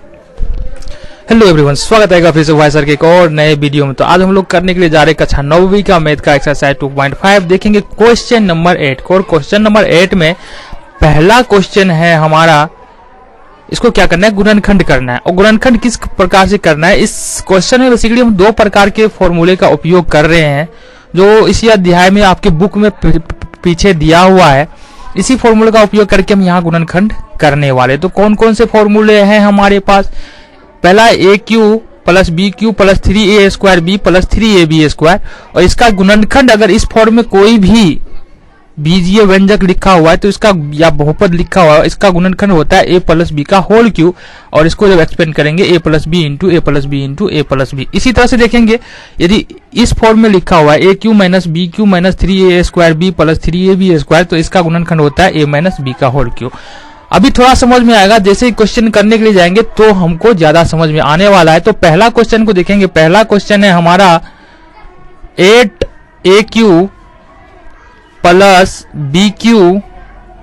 Hello everyone, स्वागत है फिर से भाई सर के एक और नए वीडियो में। तो आज हम लोग करने के लिए जा रहे हैं कक्षा 9वीं का मैथ का एक्सरसाइज 2.5 देखेंगे क्वेश्चन नंबर 8 को। और क्वेश्चन नंबर 8 में पहला क्वेश्चन है हमारा, इसको क्या करना है, गुणनखंड करना है। और गुणनखंड किस प्रकार से करना है, इस क्वेश्चन में बेसिकली हम दो प्रकार के फॉर्मूले का उपयोग कर रहे हैं जो इसी अध्याय में आपके बुक में पीछे दिया हुआ है। इसी फॉर्मूले का उपयोग करके हम यहाँ गुणनखंड करने वाले। तो कौन कौन से फॉर्मूले हैं हमारे पास, पहला a cube plus b cube plus 3a square b plus 3ab square. और इसका गुणनखंड अगर इस फॉर्म में कोई भी बीजीय व्यंजक लिखा हुआ है तो इसका या बहुपद लिखा हुआ है, इसका गुणनखंड होता है a प्लस बी का होल क्यू। और इसको जब एक्सपेंड करेंगे a plus b into a plus b into a plus b. इसी तरह से देखेंगे यदि इस फॉर्म में लिखा हुआ है a cube minus b cube minus 3a square b plus 3ab square, तो इसका गुणनखंड होता है a माइनस बी का होल क्यू। अभी थोड़ा समझ में आएगा, जैसे ही क्वेश्चन करने के लिए जाएंगे तो हमको ज्यादा समझ में आने वाला है। तो पहला क्वेश्चन को देखेंगे। पहला क्वेश्चन है हमारा 8a³ plus bq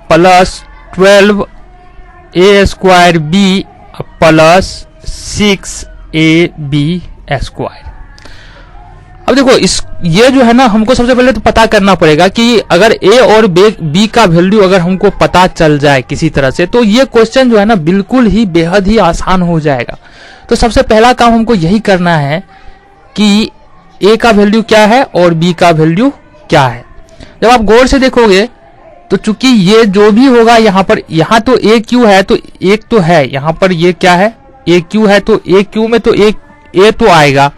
plus 12a square b plus 6ab square. अब देखो ये जो है ना, हमको सबसे पहले तो पता करना पड़ेगा कि अगर a और b का वैल्यू अगर हमको पता चल जाए किसी तरह से, तो ये क्वेश्चन जो है ना बिल्कुल ही बेहद ही आसान हो जाएगा। तो सबसे पहला काम हमको यही करना है कि a का वैल्यू क्या है और b का वैल्यू क्या है। जब आप गौर से देखोगे तो चूंकि ये जो भी होगा यहाँ पर, यहाँ तो a है तो एक तो है, यहाँ पर ये क्या है a है, तो a में तो एक a तो आएगा,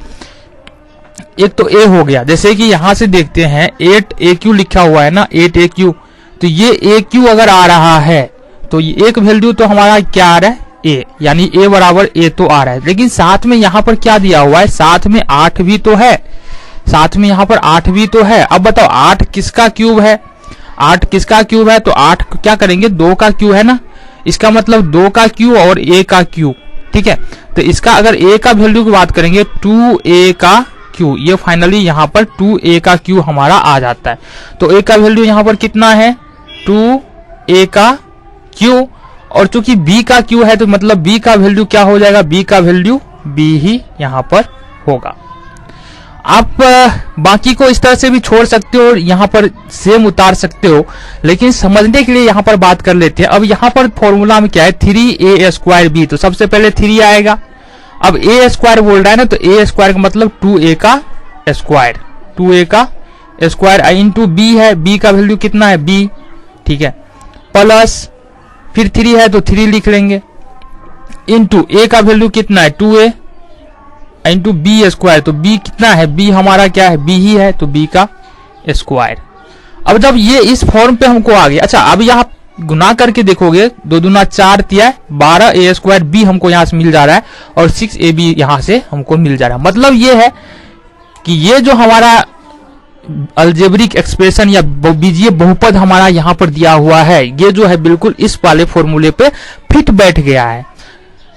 एक तो a हो गया। जैसे कि यहां से देखते हैं 8a³ लिखा हुआ है ना, 8a³, तो ये a³ अगर आ रहा है तो ये एक वैल्यू तो हमारा क्या आ रहा है a, यानी a बराबर a तो आ रहा है। लेकिन साथ में यहाँ पर क्या दिया हुआ है, साथ में 8 भी तो है, साथ में यहाँ पर 8 भी तो है। अब बताओ 8 किसका क्यूब है, 8 किसका क्यूब है, तो 8 क्या करेंगे, 2 का क्यूब है ना, इसका मतलब 2 का क्यूब और a का क्यूब। ठीक है, तो इसका अगर a का वैल्यू की बात करेंगे 2a का क्यू, ये फाइनली यहाँ पर 2a का क्यू हमारा आ जाता है। तो a का वैल्यू यहाँ पर कितना है, 2a का क्यू। और चूंकि b का क्यू है तो मतलब b का वैल्यू क्या हो जाएगा, b का वैल्यू b ही यहाँ पर होगा। आप बाकी को इस तरह से भी छोड़ सकते हो और यहाँ पर सेम उतार सकते हो, लेकिन समझने के लिए यहाँ पर बात कर लेते हैं। अब यहाँ पर फॉर्मूला में क्या है, 3a स्क्वायर b, तो सबसे पहले 3 आएगा। अब a स्क्वायर बोल रहा है ना, तो a स्क्वायर का मतलब 2a का स्क्वायर, 2a का स्क्वायर इंटू b है, b का वैल्यू कितना है b, ठीक है, प्लस फिर 3 है तो 3 लिख लेंगे, इंटू a का वैल्यू कितना है 2a इंटू b स्क्वायर, तो b कितना है, b हमारा क्या है b ही है, तो b का स्क्वायर। अब जब ये इस फॉर्म पे हमको आ गया, अच्छा अब यहाँ गुना करके देखोगे, 2 दूना 4 तिया 12a स्क्वायर b हमको यहाँ से मिल जा रहा है और 6ab यहाँ से हमको मिल जा रहा है। मतलब ये है कि ये जो हमारा अलजेब्रिक एक्सप्रेशन या बीजीय बहुपद हमारा यहाँ पर दिया हुआ है, ये जो है बिल्कुल इस वाले फॉर्मूले पे फिट बैठ गया है।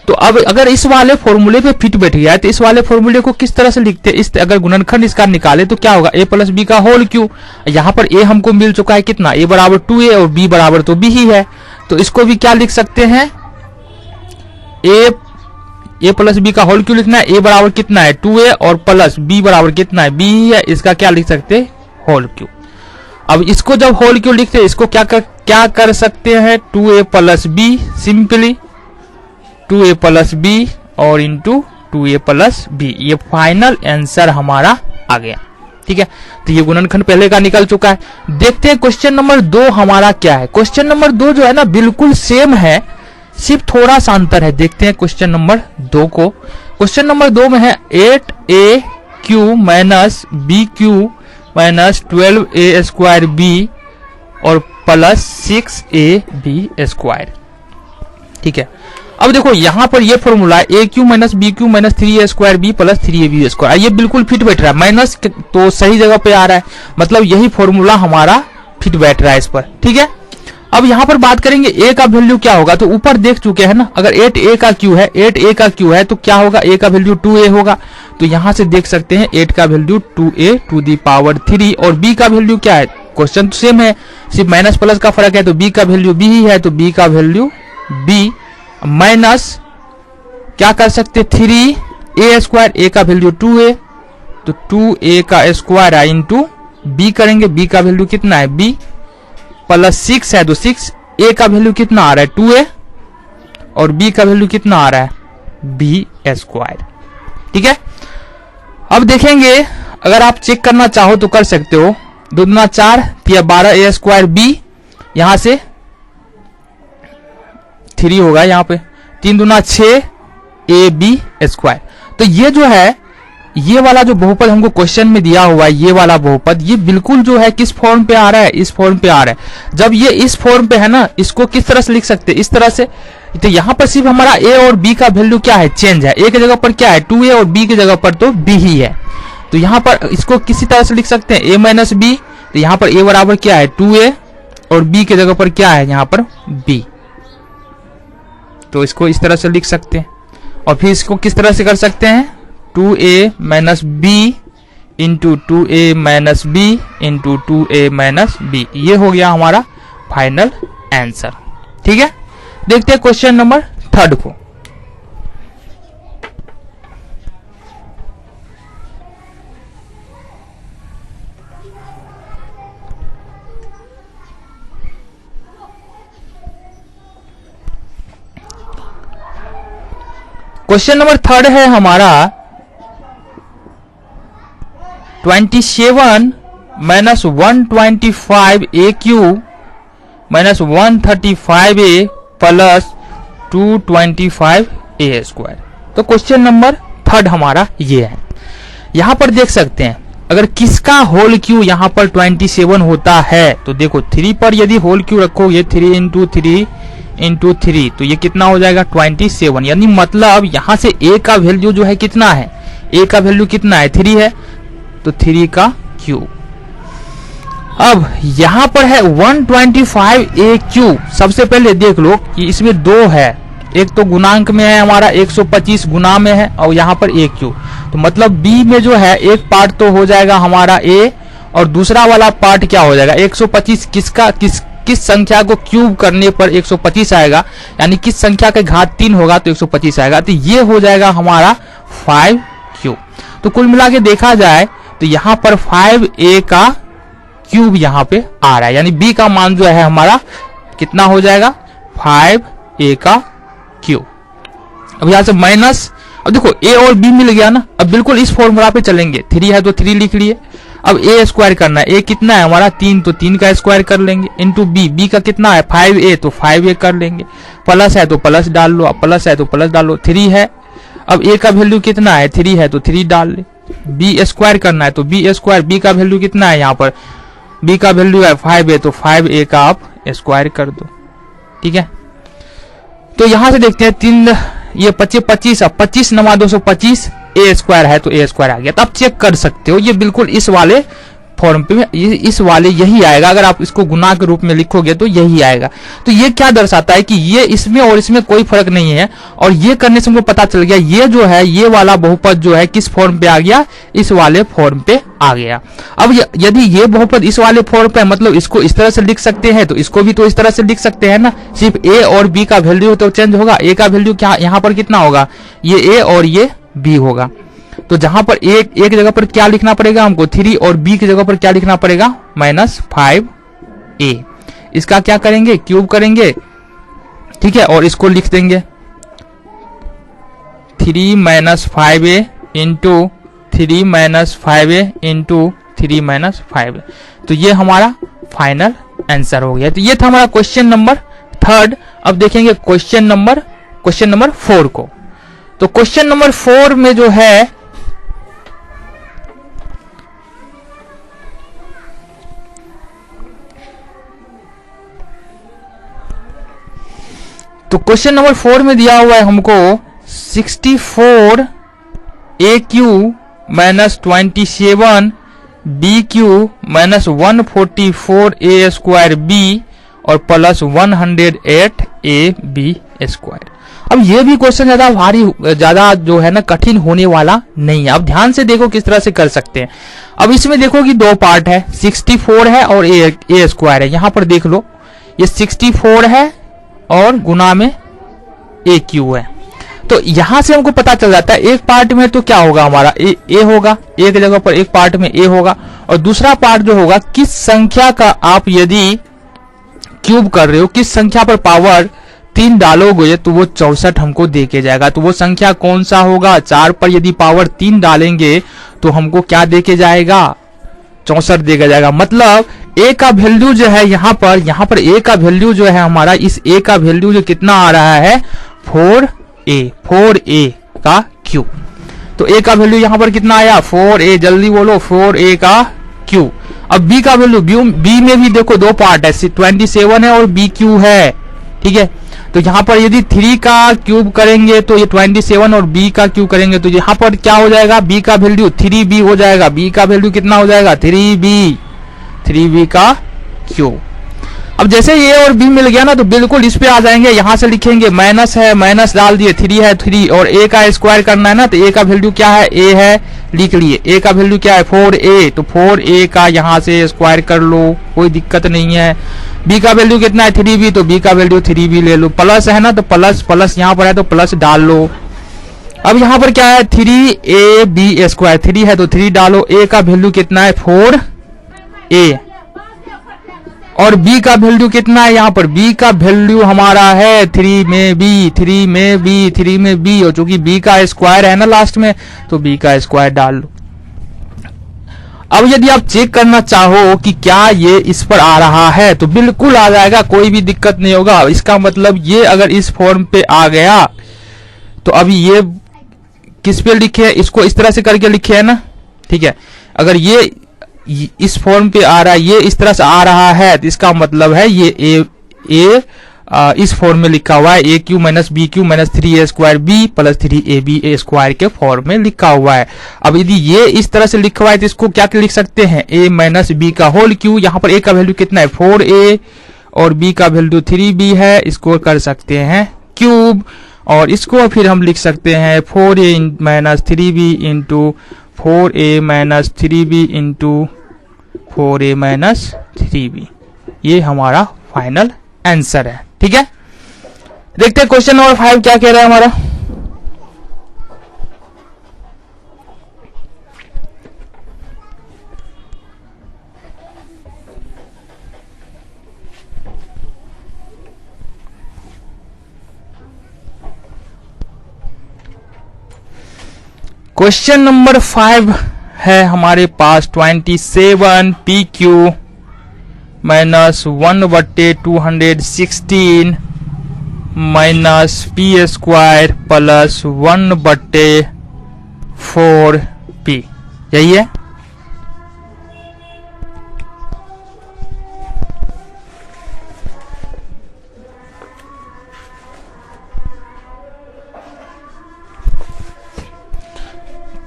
तो अब अगर इस वाले फॉर्मूले पे फिट बैठ गया है तो इस वाले फॉर्मूले को किस तरह से लिखते हैं, इस अगर गुणनखंड इसका निकाले तो क्या होगा, a प्लस बी का होल क्यू। यहाँ पर a हमको मिल चुका है कितना, a बराबर 2a और b बराबर तो b ही है, तो इसको भी क्या लिख सकते हैं, a प्लस बी का होल क्यू लिखना है, a बराबर कितना है 2a और प्लस b बराबर कितना है b ही है, इसका क्या लिख सकते हैं होल क्यू। अब इसको जब होल क्यू लिखते हैं इसको क्या कर सकते हैं, 2a plus b, simply 2a plus b और इंटू 2a प्लस b, ये फाइनल आंसर हमारा आ गया। ठीक है, तो ये गुणनखंड पहले का निकल चुका है। देखते हैं क्वेश्चन नंबर 2 हमारा क्या है। क्वेश्चन नंबर 2 जो है ना बिल्कुल सेम है, सिर्फ थोड़ा सा अंतर है। देखते हैं क्वेश्चन नंबर 2 को। क्वेश्चन नंबर 2 में है 8a³ minus bq minus 12a square b और प्लस 6ab स्क्वायर। ठीक है, अब देखो यहाँ पर ये फॉर्मूला है a³ minus bq minus 3a square b plus 3ab square, ये बिल्कुल फिट बैठ रहा है, माइनस तो सही जगह पे आ रहा है, मतलब यही फॉर्मूला हमारा फिट बैठ रहा है इस पर। ठीक है, अब यहाँ पर बात करेंगे a का वैल्यू क्या होगा, तो ऊपर देख चुके हैं ना, अगर 8a का क्यू है, 8a का क्यू है तो क्या होगा, a का वैल्यू 2a होगा। तो यहाँ से देख सकते हैं 8 का value 2a to the power 3 और b का वैल्यू क्या है, क्वेश्चन तो सेम है, सिर्फ माइनस प्लस का फर्क है, तो b का वैल्यू b ही है, तो b का वैल्यू b माइनस क्या कर सकते, 3a स्क्वायर, a का वैल्यू 2a, तो 2a का स्क्वायर है इंटू b करेंगे, b का वैल्यू कितना है b, प्लस 6 है तो 6, a का वैल्यू कितना आ रहा है 2a और b का वैल्यू कितना आ रहा है b स्क्वायर। ठीक है, अब देखेंगे अगर आप चेक करना चाहो तो कर सकते हो, 2 दूना 4, 12a स्क्वायर b, यहां से 3 होगा यहाँ पे, 3 दूना 6 ab स्क्वायर। तो ये जो है, ये वाला जो बहुपद हमको क्वेश्चन में दिया हुआ है, ये वाला बहुपद, ये बिल्कुल जो है किस फॉर्म पे आ रहा है, इस फॉर्म पे आ रहा है। जब ये इस फॉर्म पे है ना, इसको किस तरह से लिख सकते हैं, इस तरह से। तो यहाँ पर सिर्फ हमारा a और b का वैल्यू क्या है, चेंज है, a की जगह पर क्या है 2a और b की जगह पर तो b ही है। तो यहाँ पर इसको किसी तरह से लिख सकते हैं a माइनस b, तो यहाँ पर a बराबर क्या है 2a और b की जगह पर क्या है यहाँ पर b, तो इसको इस तरह से लिख सकते हैं। और फिर इसको किस तरह से कर सकते हैं, 2a minus b into 2a minus b into 2a minus b, ये हो गया हमारा फाइनल आंसर। ठीक है, देखते हैं क्वेश्चन नंबर 3 को। क्वेश्चन नंबर 3 है हमारा 27 माइनस 125 ए क्यूब माइनस 135a प्लस 225 ए स्क्वायर। तो क्वेश्चन नंबर 3 हमारा ये है। यहां पर देख सकते हैं अगर किसका होल क्यू यहां पर 27 होता है, तो देखो 3 पर यदि होल क्यू रखोगे 3 इंटू 3 इंटू 3, तो ये कितना हो जाएगा 27, यानी मतलब यहां से a का वैल्यू जो है कितना है, a का वैल्यू कितना है 3 है, तो 3 का क्यूब। अब यहां पर है 125 ए क्यूब। सबसे पहले देख लो कि इसमें 2 है, एक तो गुणांक में है हमारा 125 गुना में है और यहाँ पर ए क्यूब, तो मतलब b में जो है एक पार्ट तो हो जाएगा हमारा a और दूसरा वाला पार्ट क्या हो जाएगा 125, किस संख्या को क्यूब करने पर 125 आएगा, यानी किस संख्या के घात 3 होगा तो 125 आएगा, तो ये हो जाएगा हमारा 5 क्यूब। तो कुल मिला के देखा जाए तो यहाँ पर 5a का क्यूब यहाँ पे आ रहा है, यानी b का मान जो है हमारा कितना हो जाएगा 5a का क्यूब। अब यहाँ से माइनस, अब देखो a और b मिल गया ना, अब बिल्कुल इस फॉर्मूला पे चलेंगे, 3 है तो 3 लिख लिए। अब a स्क्वायर करना है, a कितना है हमारा 3, तो 3 का स्क्वायर कर लेंगे, इंटू b का कितना है 5a, तो 5a कर लेंगे, प्लस है तो प्लस डाल लो, अब प्लस है तो प्लस डालो, 3 है, अब a का वैल्यू कितना है 3 है तो 3 डाल ले, b स्क्वायर करना है तो b स्क्वायर, b का वैल्यू कितना है यहाँ पर b का वैल्यू है 5a, तो 5a का आप स्क्वायर कर दो। ठीक है, तो यहां से देखते हैं 3 ये 25, अब 25 नमा 225 ए स्क्वायर है तो ए स्क्वायर आ गया। तो आप चेक कर सकते हो ये बिल्कुल इस वाले फॉर्म पे इस वाले यही आएगा, अगर आप इसको गुना के रूप में लिखोगे तो यही आएगा। तो ये क्या दर्शाता है कि ये इसमें और इसमें कोई फर्क नहीं है, और ये करने से हमको पता चल गया ये जो है ये वाला बहुपद जो है किस फॉर्म पे आ गया, इस वाले फॉर्म पे आ गया। अब यदि ये बहुपद इस वाले फॉर्म पे मतलब इसको इस तरह से लिख सकते हैं तो इसको भी तो इस तरह से लिख सकते हैं ना, सिर्फ a और b का वैल्यू तो चेंज होगा, a का वैल्यू क्या यहाँ पर कितना होगा, ये a और ये b होगा। तो जहां पर एक जगह पर क्या लिखना पड़ेगा हमको 3 और b की जगह पर क्या लिखना पड़ेगा -5a। इसका क्या करेंगे क्यूब करेंगे, ठीक है, और इसको लिख देंगे 3 - 5a into 3 - 5a into 3 - 5a। तो ये हमारा फाइनल आंसर हो गया। तो ये था हमारा क्वेश्चन नंबर 3। अब देखेंगे क्वेश्चन नंबर 4 को। तो क्वेश्चन नंबर 4 में जो है तो क्वेश्चन नंबर 4 में दिया हुआ है हमको 64 a cube minus 27 b cube minus 144 a square b और प्लस 108 ए बी स्क्वायर। अब ये भी क्वेश्चन ज्यादा जो है ना कठिन होने वाला नहीं है। अब ध्यान से देखो किस तरह से कर सकते हैं। अब इसमें देखो कि 2 पार्ट है, 64 है और ए स्क्वायर है। यहां पर देख लो ये 64 है और गुना में ए क्यू है। तो यहां से हमको पता चल जाता है एक पार्ट में तो क्या होगा हमारा ए होगा, एक जगह पर एक पार्ट में ए होगा, और दूसरा पार्ट जो होगा किस संख्या का आप यदि क्यूब कर रहे हो, किस संख्या पर पावर 3 डालोगे तो वो 64 हमको दे के जाएगा। तो वो संख्या कौन सा होगा, 4 पर यदि पावर 3 डालेंगे तो हमको क्या दे के जाएगा, 64 दे के जाएगा। मतलब ए का वैल्यू जो है यहाँ पर ए का वैल्यू जो है हमारा, इस ए का वैल्यू जो कितना आ रहा है 4a का क्यूब। तो ए का वैल्यू यहाँ पर कितना आया 4a, जल्दी बोलो 4a का क्यूब। अब बी का वैल्यू, बी में भी देखो दो पार्ट है, 27 है और बी क्यू है, ठीक है। तो यहाँ पर यदि 3 का क्यूब करेंगे तो ये 27 और बी का क्यूब करेंगे तो यहाँ पर क्या हो जाएगा, बी का वैल्यू 3b हो जाएगा। बी का वैल्यू कितना हो जाएगा 3b का क्यूब। अब जैसे ए और बी मिल गया ना तो बिल्कुल इस पे आ जाएंगे, यहां से लिखेंगे माइनस है, माइनस डाल दिए, 3 है 3, और ए का स्क्वायर करना है ना, तो ए का वैल्यू क्या है, ए है, लिख लिए। ए का वैल्यू क्या है 4a, तो 4a का यहां से स्क्वायर कर लो, कोई दिक्कत नहीं है। बी का वैल्यू कितना है 3b, तो बी का वैल्यू 3b ले लो। प्लस है ना तो प्लस यहां पर है तो प्लस डाल लो। अब यहां पर क्या है 3ab स्क्वायर, 3 है तो 3 डालो। ए का वैल्यू कितना है 4a, और b का वैल्यू कितना है, यहाँ पर b का वैल्यू हमारा है 3 में b, और चूंकि b का स्क्वायर है ना लास्ट में, तो b का स्क्वायर डाल लो। अब यदि आप चेक करना चाहो कि क्या ये इस पर आ रहा है तो बिल्कुल आ जाएगा, कोई भी दिक्कत नहीं होगा। इसका मतलब ये अगर इस फॉर्म पे आ गया तो अभी ये किस पे लिखे है, इसको इस तरह से करके लिखे है ना, ठीक है। अगर ये इस फॉर्म पे आ रहा है, ये इस तरह से आ रहा है, तो इसका मतलब है ये ए इस फॉर्म में लिखा हुआ है, a cube minus b cube minus 3a square b plus 3ab square के फॉर्म में लिखा हुआ है। अब यदि ये इस तरह से लिखा हुआ है तो इसको क्या लिख सकते हैं, a माइनस बी का होल क्यू। यहाँ पर a का वैल्यू कितना है 4a और b का वैल्यू 3b है, इसको कर सकते हैं क्यूब, और इसको फिर हम लिख सकते हैं 4a minus 3b into 4a minus 3b into 4a minus 3b। ये हमारा फाइनल आंसर है, ठीक है। देखते हैं क्वेश्चन नंबर 5 क्या कह रहा है हमारा। क्वेश्चन नंबर 5 है हमारे पास 27 PQ minus 1/216 minus P square plus 1/4p, यही है।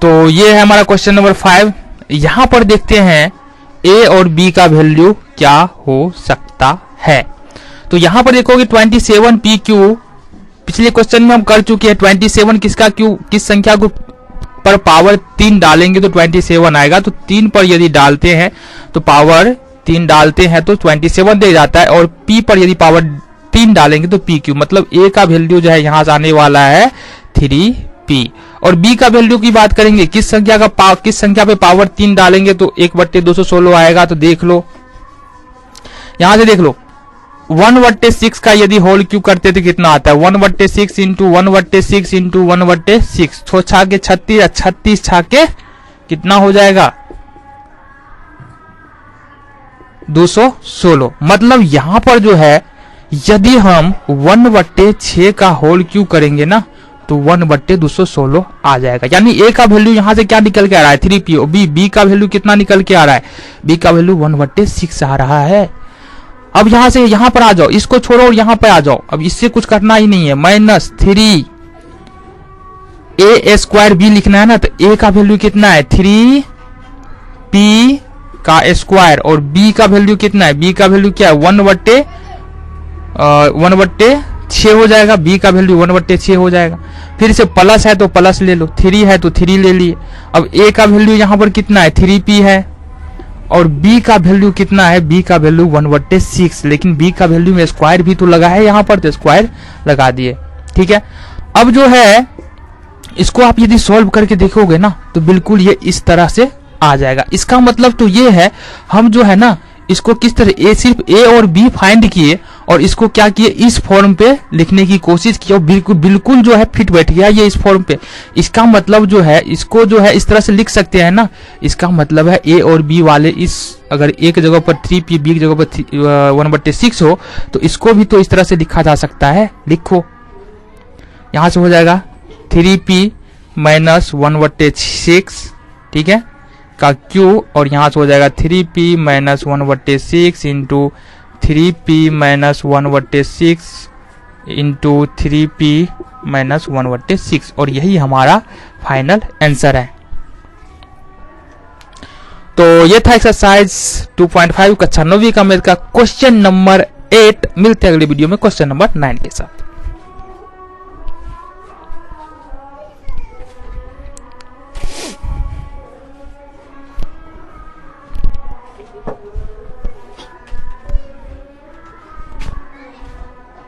तो ये है हमारा क्वेश्चन नंबर 5। यहां पर देखते हैं ए और बी का वैल्यू क्या हो सकता है। तो यहां पर देखोगे 27 PQ, पिछले क्वेश्चन में हम कर चुके हैं। 27 किसका क्यू, किस संख्या को पर पावर 3 डालेंगे तो 27 आएगा। तो 3 पर यदि डालते हैं तो पावर 3 डालते हैं तो 27 दे जाता है, और P पर यदि पावर 3 डालेंगे तो PQ, मतलब A का वैल्यू जो है यहां से आने वाला है 3P। और B का वैल्यू की बात करेंगे, किस संख्या पे पावर 3 डालेंगे तो 1/216 आएगा। तो देख लो, यहां से देख लो 1/6 का यदि होल क्यूब करते तो कितना आता है 1/6 इंटू 1/6 इंटू 1/6, 6 छाके 36, 36 छाके कितना हो जाएगा 216। मतलब यहां पर जो है यदि हम 1/6 का होल क्यूब करेंगे ना तो 1/216 आ जाएगा। यानी ए का वैल्यू यहां से क्या निकल के आ रहा है 3p, और बी का वैल्यू कितना निकल के आ रहा है, बी का वैल्यू 1/6 आ रहा है। अब यहां से यहां पर आ जाओ, इसको छोड़ो और यहां पे आ जाओ। अब इससे कुछ करना ही नहीं है, माइनस 3a स्क्वायर बी लिखना है ना, तो ए का वैल्यू कितना है 3p का स्क्वायर, और बी का वैल्यू कितना है, बी का वैल्यू क्या है 1/6 हो जाएगा। बी का वैल्यू 1/6 हो जाएगा। फिर से प्लस है तो प्लस ले लो, 3 है तो 3 ले लिए। अब ए का वैल्यू यहां पर कितना है 3p है, और b का वैल्यू कितना है, b का वैल्यू 1/6, लेकिन b का वैल्यू में स्क्वायर भी तो लगा है यहां पर, तो स्क्वायर लगा दिए, ठीक है। अब जो है इसको आप यदि सॉल्व करके देखोगे ना तो बिल्कुल ये इस तरह से आ जाएगा। इसका मतलब तो ये है हम जो है ना इसको किस तरह सिर्फ ए और बी फाइंड किए और इसको क्या किए, इस फॉर्म पे लिखने की कोशिश की और बिल्कुल जो है फिट बैठ गया ये इस फॉर्म पे। इसका मतलब जो है इसको जो है इस तरह से लिख सकते हैं ना, इसका मतलब है ए और बी वाले इस अगर ए की जगह पर 3p बी की जगह पर 1/6 हो तो इसको भी तो इस तरह से लिखा जा सकता है। लिखो, यहां से हो जाएगा 3p माइनस 1/6, ठीक है, का क्यू, और यहां से हो जाएगा 3p minus 1/6 into 3p minus 1/6 into 3p minus 1/6, और यही हमारा फाइनल आंसर है। तो ये था एक्सरसाइज 2.5 कक्षा 9वीं का मैथ का क्वेश्चन नंबर 8। मिलते हैं अगले वीडियो में क्वेश्चन नंबर 9 के साथ।